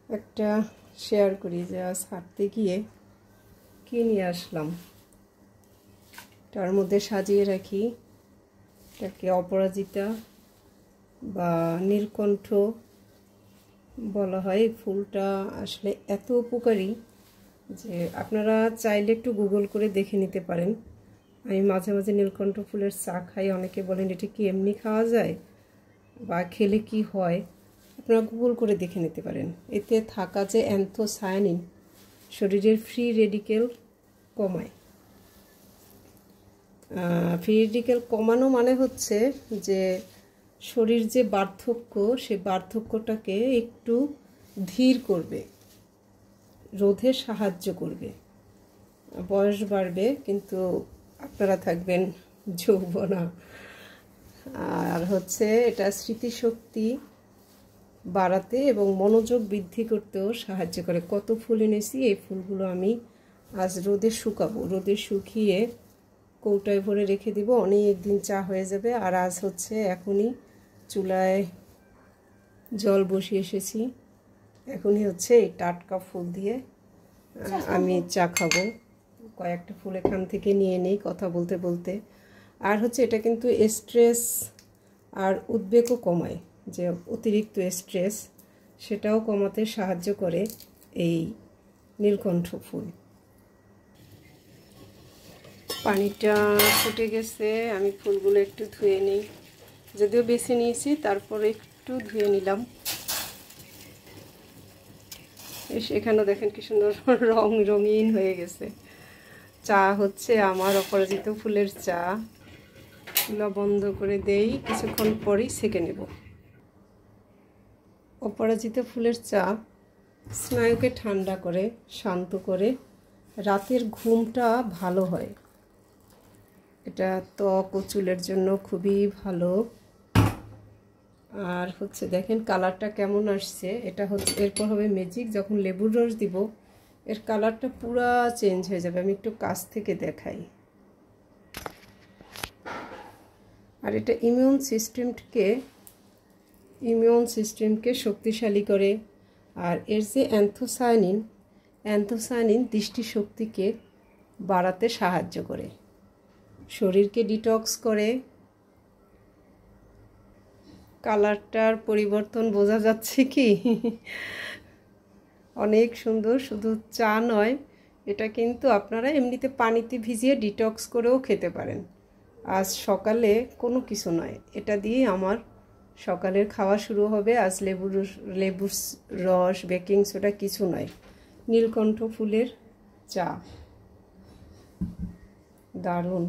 একটা শেয়ার করি যে আজ হাঁটতে গিয়ে কি নিয়ে আসলাম। তার মধ্যে সাজিয়ে রাখি এটাকে অপরাজিতা বা নীলকণ্ঠ বলা হয়। এই ফুলটা আসলে এত উপকারী যে আপনারা চাইলে একটু গুগল করে দেখে নিতে পারেন। আমি মাঝে মাঝে নীলকণ্ঠ ফুলের চা খাই। অনেকে বলেন এটা কি এমনি খাওয়া যায় বা খেলে কি হয়, আপনারা গুগল করে দেখে নিতে পারেন। এতে থাকা যে অ্যান্থোসায়ানিন শরীরের ফ্রি রেডিকেল কমায়। ফ্রি রেডিকেল কমানো মানে হচ্ছে যে শরীর যে বার্ধক্য, সে বার্ধক্যটাকে একটু ধীর করবে, রোধে সাহায্য করবে। বয়স বাড়বে কিন্তু আপনারা থাকবেন যৌবনা। আর হচ্ছে এটা স্মৃতিশক্তি বাড়াতে এবং মনোযোগ বৃদ্ধি করতেও সাহায্য করে। কত ফুল এনেছি, এই ফুলগুলো আমি আজ রোদে শুকাবো। রোদে শুকিয়ে কৌটায় ভরে রেখে দিব, অনেক দিন চা হয়ে যাবে। আর আজ হচ্ছে এখনই চুলায় জল বসিয়ে এসেছি, এখনই হচ্ছে এই টাটকা ফুল দিয়ে আমি চা খাবো। কয়েকটা ফুল এখান থেকে নিয়ে নেই কথা বলতে বলতে। আর হচ্ছে এটা কিন্তু স্ট্রেস আর উদ্বেগও কমায়, যে অতিরিক্ত স্ট্রেস সেটাও কমাতে সাহায্য করে এই নীলকণ্ঠ ফুল। পানিটা ফুটে গেছে, আমি ফুলগুলো একটু ধুয়ে নিই। যদিও বেছে নিয়েছি তারপরে একটু ধুয়ে নিলাম। এখানেও দেখেন কি সুন্দর রঙিন হয়ে গেছে। চা হচ্ছে আমার অপরাজিত ফুলের চা। চুলা বন্ধ করে দেই, কিছুক্ষণ পরেই সেঁকে নেব। অপরাজিত ফুলের চা স্নায়ুকে ঠান্ডা করে, শান্ত করে, রাতের ঘুমটা ভালো হয়। এটা ত্বক ও চুলের জন্য খুবই ভালো। আর হচ্ছে দেখেন কালারটা কেমন আসছে। এটা হচ্ছে এরপর হবে ম্যাজিক। যখন লেবুর রস দিব এর কালারটা পুরা চেঞ্জ হয়ে যাবে। আমি একটু কাছ থেকে দেখাই। আর এটা ইমিউন সিস্টেমকে শক্তিশালী করে। আর এর যে অ্যান্থোসায়ানিন দৃষ্টিশক্তিকে বাড়াতে সাহায্য করে, শরীরকে ডিটক্স করে। কালারটার পরিবর্তন বোঝা যাচ্ছে কি? অনেক সুন্দর। শুধু চা নয়, এটা কিন্তু আপনারা এমনিতে পানিতে ভিজিয়ে ডিটক্স করেও খেতে পারেন। আজ সকালে কোনো কিছু নয়, এটা দিয়ে আমার সকালের খাওয়া শুরু হবে। আজ লেবুর রস, বেকিং সোডা কিছু নয়, নীলকণ্ঠ ফুলের চা। দারুণ।